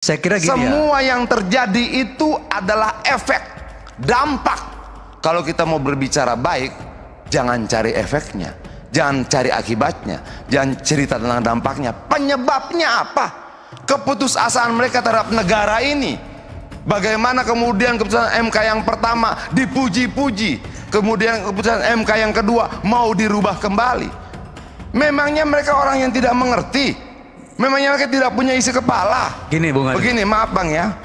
Saya kira gini semua yang terjadi itu adalah efek, dampak. Kalau kita mau berbicara baik, jangan cari efeknya, jangan cari akibatnya, jangan cerita tentang dampaknya. Penyebabnya apa? Keputusasaan mereka terhadap negara ini. Bagaimana kemudian keputusan MK yang pertama dipuji-puji, kemudian keputusan MK yang kedua mau dirubah kembali. Memangnya mereka orang yang tidak mengerti? Memangnya mereka tidak punya isi kepala? Gini Bung Adi. Begini, maaf Bang ya.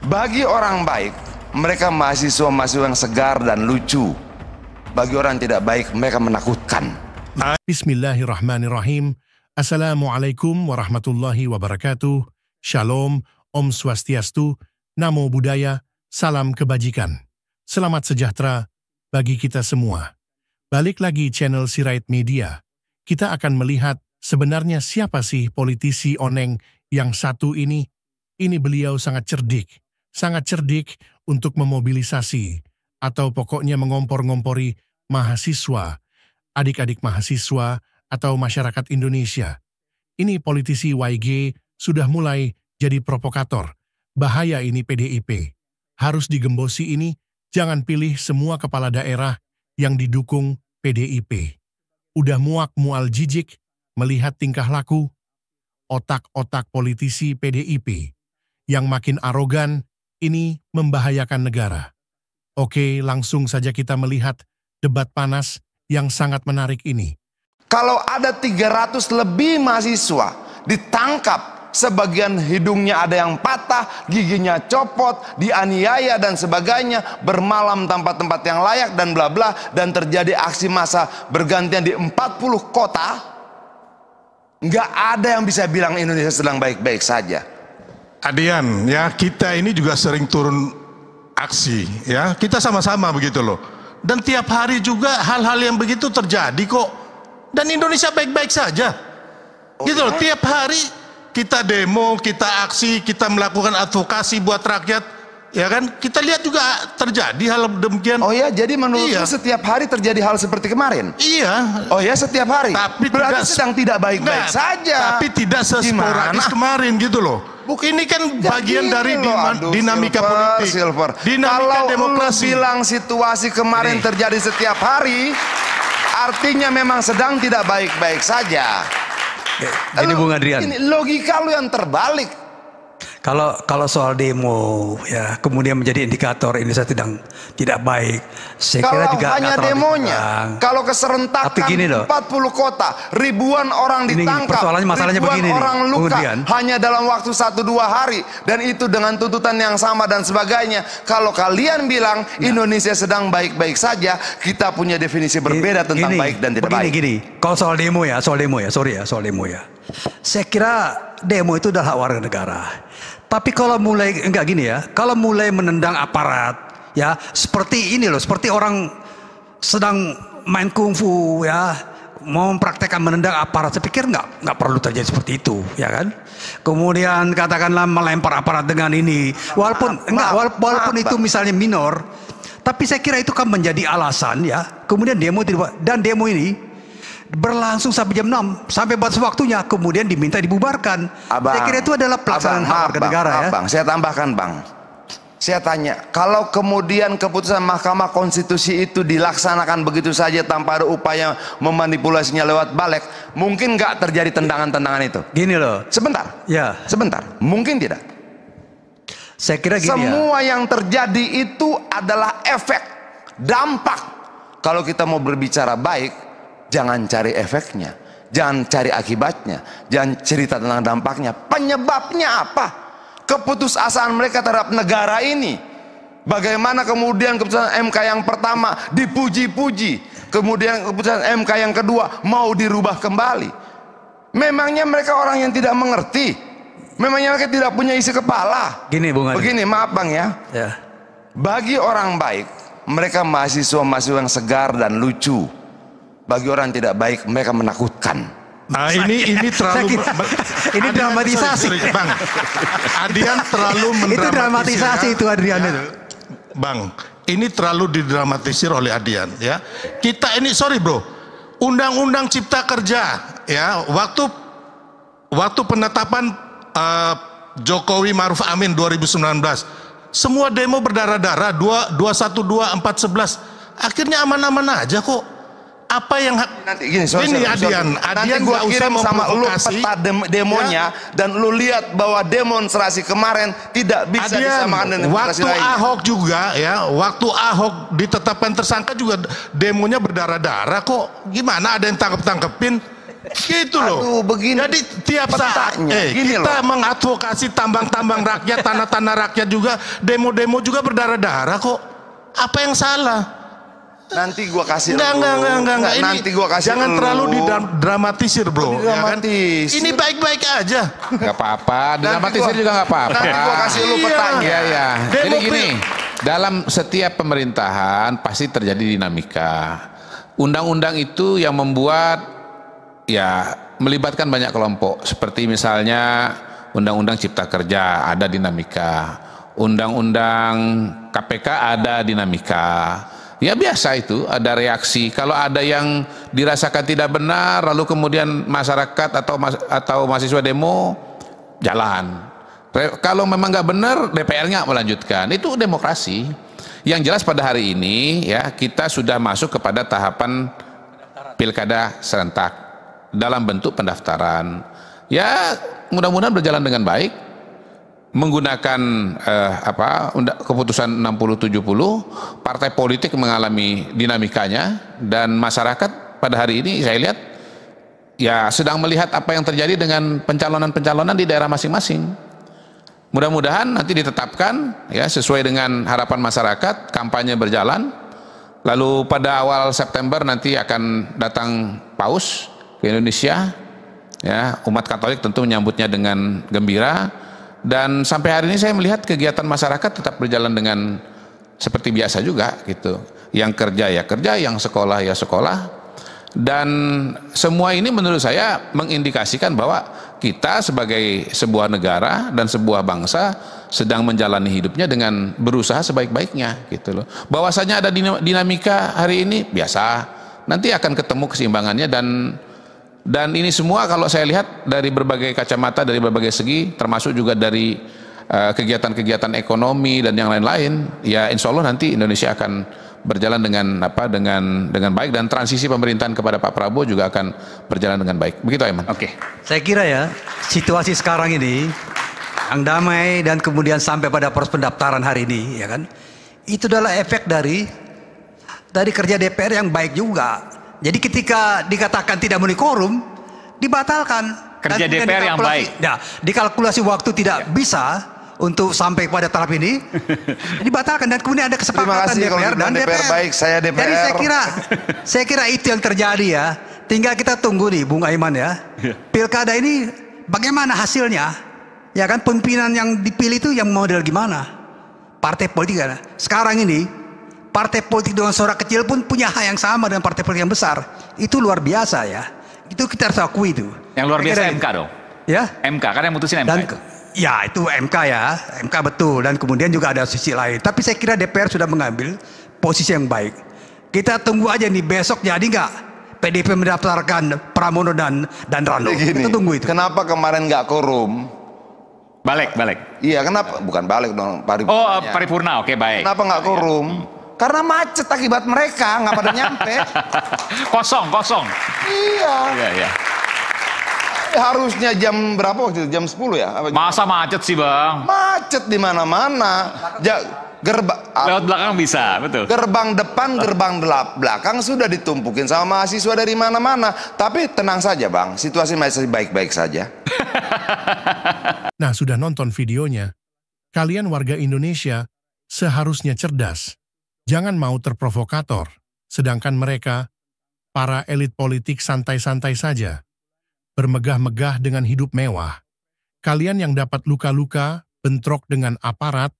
Bagi orang baik, mereka mahasiswa-mahasiswa yang segar dan lucu. Bagi orang yang tidak baik, mereka menakutkan. Bismillahirrahmanirrahim. Assalamualaikum warahmatullahi wabarakatuh. Shalom, Om Swastiastu, Namo Buddhaya, salam kebajikan. Selamat sejahtera bagi kita semua. Balik lagi channel Sirait Media. Kita akan melihat sebenarnya siapa sih politisi oneng yang satu ini? Ini beliau sangat cerdik untuk memobilisasi atau pokoknya mengompor-ngompori mahasiswa, adik-adik mahasiswa atau masyarakat Indonesia. Ini politisi YG sudah mulai jadi provokator. Bahaya ini PDIP. Harus digembosi ini, jangan pilih semua kepala daerah yang didukung PDIP. Udah muak mual jijik melihat tingkah laku otak-otak politisi PDIP yang makin arogan. Ini membahayakan negara. Oke, langsung saja kita melihat debat panas yang sangat menarik ini. Kalau ada 300 lebih mahasiswa ditangkap, sebagian hidungnya ada yang patah, giginya copot, dianiaya dan sebagainya, bermalam tanpa tempat yang layak dan bla bla, dan terjadi aksi massa bergantian di 40 kota, nggak ada yang bisa bilang Indonesia sedang baik-baik saja. Adian, ya kita ini juga sering turun aksi, ya kita sama-sama begitu loh. Dan tiap hari juga hal-hal yang begitu terjadi kok. Dan Indonesia baik-baik saja, gitu loh. Tiap hari kita demo, kita aksi, kita melakukan advokasi buat rakyat, ya kan? Kita lihat juga terjadi hal demikian. Oh ya, jadi menurutmu setiap hari terjadi hal seperti kemarin? Iya. Oh ya, setiap hari. Tapi berarti sedang tidak baik-baik saja. Tapi tidak sesporadis kemarin gitu loh. Ini kan bagian dari dinamika politik, dinamika demokrasi. Kalau bilang situasi kemarin terjadi setiap hari, artinya memang sedang tidak baik-baik saja. Ini Bung Adrian. Ini logika lu yang terbalik. Kalau soal demo ya kemudian menjadi indikator ini saya tidak baik. Saya kira juga hanya demonya, kalau keserentakan 40 kota, ribuan orang ditangkap, masalahnya ribuan begini orang nih, luka hanya dalam waktu 1-2 hari, dan itu dengan tuntutan yang sama dan sebagainya. Kalau kalian bilang Indonesia sedang baik-baik saja, kita punya definisi berbeda tentang baik dan tidak baik. Gini, kalau soal demo ya, soal demo ya. Saya kira demo itu adalah hak warga negara. Tapi kalau mulai kalau mulai menendang aparat, ya seperti ini loh, seperti orang sedang main kungfu, ya mau mempraktekkan menendang aparat. Saya pikir nggak perlu terjadi seperti itu, ya kan? Kemudian katakanlah melempar aparat dengan ini, walaupun itu misalnya minor, tapi saya kira itu kan menjadi alasan, ya. Kemudian demo ini berlangsung sampai jam 6 sampai batas waktunya, kemudian diminta dibubarkan. Saya kira itu adalah pelaksanaan hak warga negara, ya. Bang, saya tambahkan Bang. Saya tanya, kalau kemudian keputusan Mahkamah Konstitusi itu dilaksanakan begitu saja tanpa ada upaya memanipulasinya lewat balik, mungkin nggak terjadi tendangan-tendangan itu? Gini loh. Sebentar. Ya. Sebentar. Mungkin tidak. Saya kira gini. Semua yang terjadi itu adalah efek, dampak. Kalau kita mau berbicara baik, jangan cari efeknya, jangan cari akibatnya, jangan cerita tentang dampaknya. Penyebabnya apa? Keputusasaan mereka terhadap negara ini. Bagaimana kemudian keputusan MK yang pertama dipuji-puji, kemudian keputusan MK yang kedua mau dirubah kembali. Memangnya mereka orang yang tidak mengerti? Memangnya mereka tidak punya isi kepala? Gini Bung Adi. Begini, maaf Bang ya. Bagi orang baik, mereka mahasiswa-mahasiswa yang segar dan lucu. Bagi orang yang tidak baik, mereka menakutkan. Nah, ini terlalu ini dramatisasi, Bang. Adian terlalu mendramatisir. Itu dramatisasi itu Adrian itu. Bang, ini terlalu didramatisir oleh Adian, ya. Kita ini sorry bro, Undang-Undang Cipta Kerja, ya, waktu penetapan Jokowi Maruf Amin 2019. Semua demo berdarah-darah, 212, 411. Akhirnya aman-aman aja kok. Apa yang Nanti gini, ini Adian gua nggak usah kirim sama lu memprovokasi. peta demonya dan lu lihat bahwa demonstrasi kemarin tidak bisa Adian, disamakan dengan demonstrasi waktu lainnya. Ahok juga ya, waktu Ahok ditetapkan tersangka juga demonya berdarah-darah kok. Gimana ada yang tangkep-tangkepin? Gitu loh. Aduh, begini. Jadi tiap saat Gini kita loh. mengadvokasi tambang-tambang rakyat, tanah-tanah rakyat juga, demo-demo juga berdarah-darah kok. Apa yang salah? Nanti gua kasih Enggak. Nanti gua kasih jangan terlalu didramatisir, bro. Dramatis. Ya kan? Ini baik-baik aja. Gak apa-apa, dramatisir juga gak apa-apa. Nanti gua kasih lu petanya. Iya, iya. Jadi Demo gini, dalam setiap pemerintahan pasti terjadi dinamika. Undang-undang itu yang membuat ya melibatkan banyak kelompok. Seperti misalnya Undang-Undang Cipta Kerja ada dinamika. Undang-Undang KPK ada dinamika. Ya biasa itu, ada reaksi. Kalau ada yang dirasakan tidak benar, lalu kemudian masyarakat atau mahasiswa demo, jalan. Kalau memang nggak benar, DPR-nya melanjutkan. Itu demokrasi. Yang jelas pada hari ini, ya kita sudah masuk kepada tahapan pilkada serentak dalam bentuk pendaftaran. Ya mudah-mudahan berjalan dengan baik. Menggunakan keputusan 60-70, partai politik mengalami dinamikanya dan masyarakat pada hari ini saya lihat ya sedang melihat apa yang terjadi dengan pencalonan-pencalonan di daerah masing-masing. Mudah-mudahan nanti ditetapkan ya sesuai dengan harapan masyarakat, kampanye berjalan. Lalu pada awal September nanti akan datang Paus ke Indonesia. Ya, umat Katolik tentu menyambutnya dengan gembira. Dan sampai hari ini saya melihat kegiatan masyarakat tetap berjalan dengan seperti biasa juga gitu. Yang kerja ya kerja, yang sekolah ya sekolah. Dan semua ini menurut saya mengindikasikan bahwa kita sebagai sebuah negara dan sebuah bangsa sedang menjalani hidupnya dengan berusaha sebaik-baiknya gitu loh. Bahwasanya ada dinamika hari ini biasa. Nanti akan ketemu keseimbangannya dan ini semua kalau saya lihat dari berbagai kacamata, dari berbagai segi, termasuk juga dari kegiatan-kegiatan ekonomi dan yang lain-lain, ya insya Allah nanti Indonesia akan berjalan dengan baik dan transisi pemerintahan kepada Pak Prabowo juga akan berjalan dengan baik. Begitu Aiman. Oke. Saya kira ya situasi sekarang ini yang damai dan kemudian sampai pada proses pendaftaran hari ini, ya kan? Itu adalah efek dari kerja DPR yang baik juga. Jadi ketika dikatakan tidak memenuhi quorum, dibatalkan. Kerja DPR yang baik. Ya, dikalkulasi waktu tidak bisa untuk sampai pada tahap ini, dibatalkan dan kemudian ada kesepakatan DPR dan DPR. Baik, saya DPR. Jadi saya kira itu yang terjadi ya. Tinggal kita tunggu nih, Bung Aiman ya. Pilkada ini bagaimana hasilnya? Ya kan pimpinan yang dipilih itu yang model gimana? Partai politik kan. Sekarang ini partai politik dengan suara kecil pun punya hak yang sama dengan partai politik yang besar. Itu luar biasa ya. Itu kita harus akui itu. Yang luar biasa MK dong. Ya. MK kan yang mutusin MK. Dan, ya itu MK ya. MK betul. Dan kemudian juga ada sisi lain. Tapi saya kira DPR sudah mengambil posisi yang baik. Kita tunggu aja nih besok jadi nggak PDIP mendaftarkan Pramono dan Rano. Kita tunggu itu. Kenapa kemarin nggak quorum? Balik. Iya, kenapa? Bukan balik dong, paripurna. Oh, paripurna, oke baik. Kenapa nggak quorum? Karena macet akibat mereka, nggak pada nyampe. Kosong. Iya. Harusnya jam berapa waktu itu? Jam 10 ya? Masa macet sih bang? Macet di mana-mana. Lewat belakang bisa, betul. Gerbang depan, gerbang belakang sudah ditumpukin sama mahasiswa dari mana-mana. Tapi tenang saja bang, situasi masih baik-baik saja. Nah, sudah nonton videonya? Kalian warga Indonesia seharusnya cerdas. Jangan mau terprovokator. Sedangkan mereka, para elit politik santai-santai saja. Bermegah-megah dengan hidup mewah. Kalian yang dapat luka-luka, bentrok dengan aparat,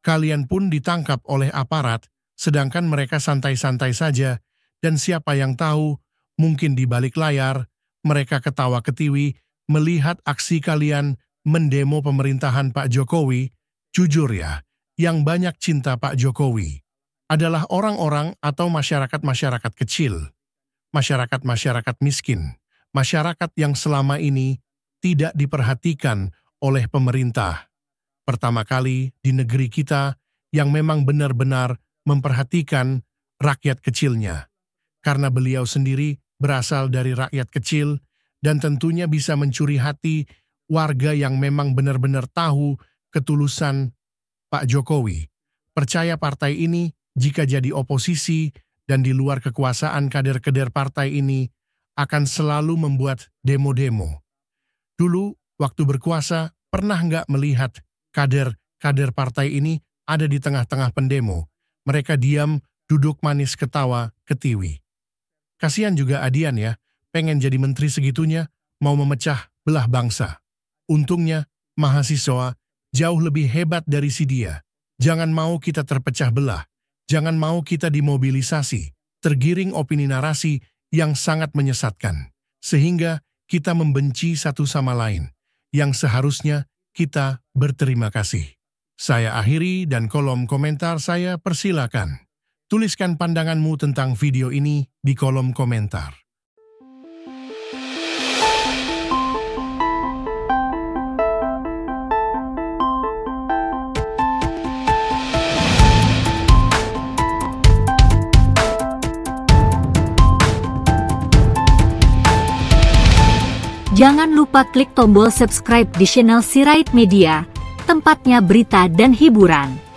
kalian pun ditangkap oleh aparat, sedangkan mereka santai-santai saja, dan siapa yang tahu, mungkin di balik layar, mereka ketawa-ketiwi melihat aksi kalian mendemo pemerintahan Pak Jokowi. Jujur ya, yang banyak cinta Pak Jokowi adalah orang-orang atau masyarakat-masyarakat kecil, masyarakat-masyarakat miskin, masyarakat yang selama ini tidak diperhatikan oleh pemerintah. Pertama kali di negeri kita yang memang benar-benar memperhatikan rakyat kecilnya. Karena beliau sendiri berasal dari rakyat kecil dan tentunya bisa mencuri hati warga yang memang benar-benar tahu ketulusan Pak Jokowi. Percaya partai ini jika jadi oposisi dan di luar kekuasaan kader-kader partai ini akan selalu membuat demo-demo. Dulu waktu berkuasa pernah nggak melihat kader partai ini ada di tengah-tengah pendemo. Mereka diam, duduk manis ketawa, ketiwi. Kasihan juga Adian ya, pengen jadi menteri segitunya, mau memecah belah bangsa. Untungnya, mahasiswa jauh lebih hebat dari si dia. Jangan mau kita terpecah belah. Jangan mau kita dimobilisasi, tergiring opini narasi yang sangat menyesatkan. Sehingga kita membenci satu sama lain, yang seharusnya kita berterima kasih. Saya akhiri dan kolom komentar saya persilakan. Tuliskan pandanganmu tentang video ini di kolom komentar. Jangan lupa klik tombol subscribe di channel Sirait Media, tempatnya berita dan hiburan.